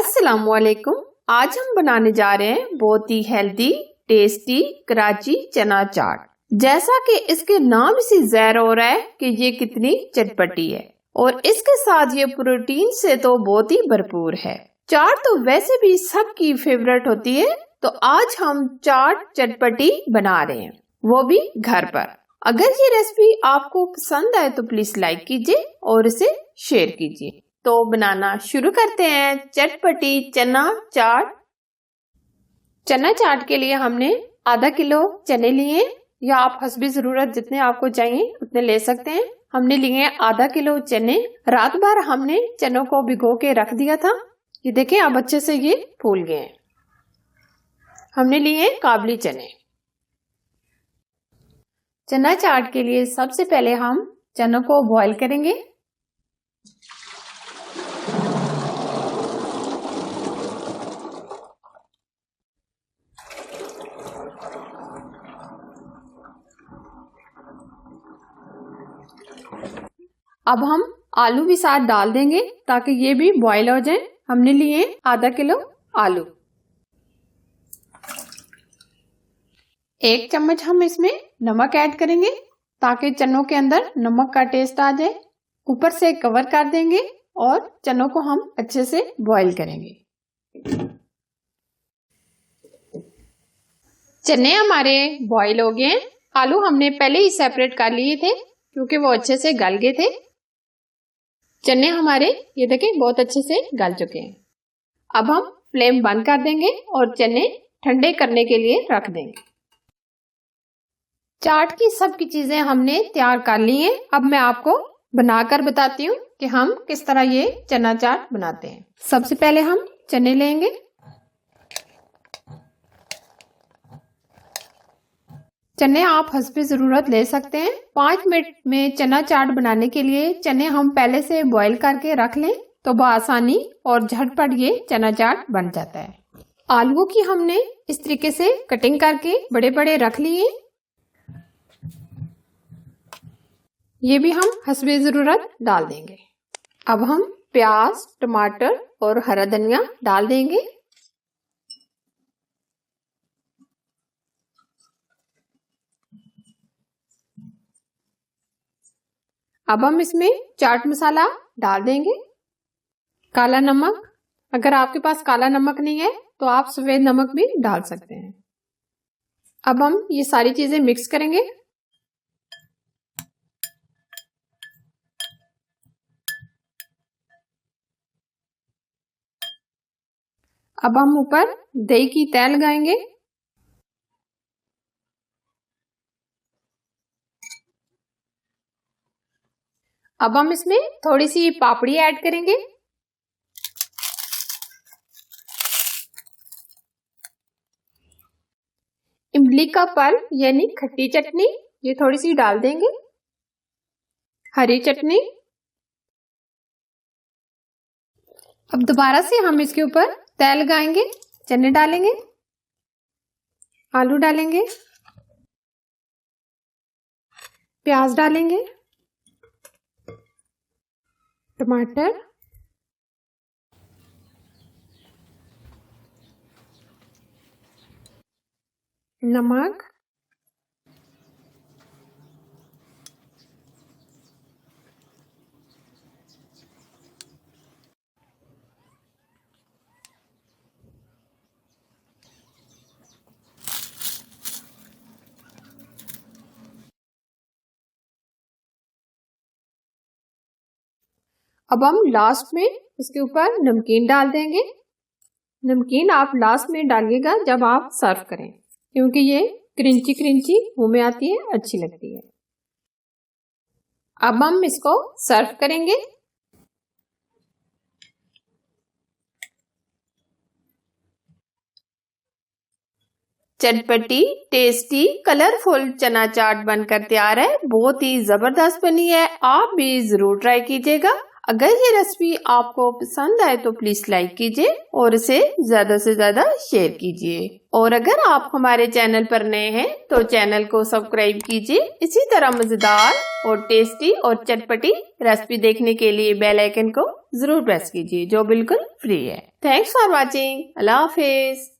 अस्सलामुअलैकुम। आज हम बनाने जा रहे हैं बहुत ही हेल्दी टेस्टी कराची चना चाट। जैसा कि इसके नाम से ज़ाहिर हो रहा है कि ये कितनी चटपटी है और इसके साथ ये प्रोटीन से तो बहुत ही भरपूर है। चाट तो वैसे भी सबकी फेवरेट होती है, तो आज हम चाट चटपटी बना रहे हैं, वो भी घर पर। अगर ये रेसिपी आपको पसंद आए तो प्लीज लाइक कीजिए और इसे शेयर कीजिए। तो बनाना शुरू करते हैं चटपटी चना चाट। चना चाट के लिए हमने आधा किलो चने लिए, या आप हस्बी जरूरत जितने आपको चाहिए उतने ले सकते हैं। हमने लिए आधा किलो चने। रात भर हमने चनों को भिगो के रख दिया था। ये देखें अब अच्छे से ये फूल गए हैं। हमने लिए काबली चने। चना चाट के लिए सबसे पहले हम चनों को बॉईल करेंगे। अब हम आलू भी साथ डाल देंगे ताकि ये भी बॉईल हो जाए। हमने लिए आधा किलो आलू। 1 चम्मच हम इसमें नमक ऐड करेंगे ताकि चनों के अंदर नमक का टेस्ट आ जाए। ऊपर से कवर कर देंगे और चनों को हम अच्छे से बॉईल करेंगे। चने हमारे बॉईल हो गए। आलू हमने पहले ही सेपरेट कर लिए थे क्योंकि वो अच्छे से गल गए थे। चने हमारे ये देखें बहुत अच्छे से गल चुके हैं। अब हम फ्लेम बंद कर देंगे और चने ठंडे करने के लिए रख देंगे। चाट की सबकी चीजें हमने तैयार कर ली हैं। अब मैं आपको बनाकर बताती हूँ कि हम किस तरह ये चना चाट बनाते हैं। सबसे पहले हम चने लेंगे। चने आप हस्बे जरूरत ले सकते हैं। 5 मिनट में चना चाट बनाने के लिए चने हम पहले से बॉईल करके रख लें तो बआसानी और झटपट ये चना चाट बन जाता है। आलूओं की हमने इस तरीके से कटिंग करके बड़े बड़े रख लिए। ये भी हम हस्बे जरूरत डाल देंगे। अब हम प्याज, टमाटर और हरा धनिया डाल देंगे। अब हम इसमें चाट मसाला डाल देंगे। काला नमक, अगर आपके पास काला नमक नहीं है तो आप सफेद नमक भी डाल सकते हैं। अब हम ये सारी चीजें मिक्स करेंगे। अब हम ऊपर दही की तह लगाएंगे। अब हम इसमें थोड़ी सी पापड़ी ऐड करेंगे। इमली का पल्प यानी खट्टी चटनी, ये थोड़ी सी डाल देंगे। हरी चटनी। अब दोबारा से हम इसके ऊपर तह लगाएंगे। चने डालेंगे, आलू डालेंगे, प्याज डालेंगे, टमाटर, नमक, अब हम लास्ट में इसके ऊपर नमकीन डाल देंगे। नमकीन आप लास्ट में डालिएगा जब आप सर्व करें, क्योंकि ये क्रंची क्रंची मुंह में आती है, अच्छी लगती है। अब हम इसको सर्व करेंगे। चटपटी टेस्टी कलरफुल चना चाट बनकर तैयार है। बहुत ही जबरदस्त बनी है, आप भी जरूर ट्राई कीजिएगा। अगर ये रेसिपी आपको पसंद आए तो प्लीज लाइक कीजिए और इसे ज्यादा से ज्यादा शेयर कीजिए। और अगर आप हमारे चैनल पर नए हैं तो चैनल को सब्सक्राइब कीजिए। इसी तरह मजेदार और टेस्टी और चटपटी रेसिपी देखने के लिए बेल आइकन को जरूर प्रेस कीजिए जो बिल्कुल फ्री है। Thanks for watching. Allah Hafiz.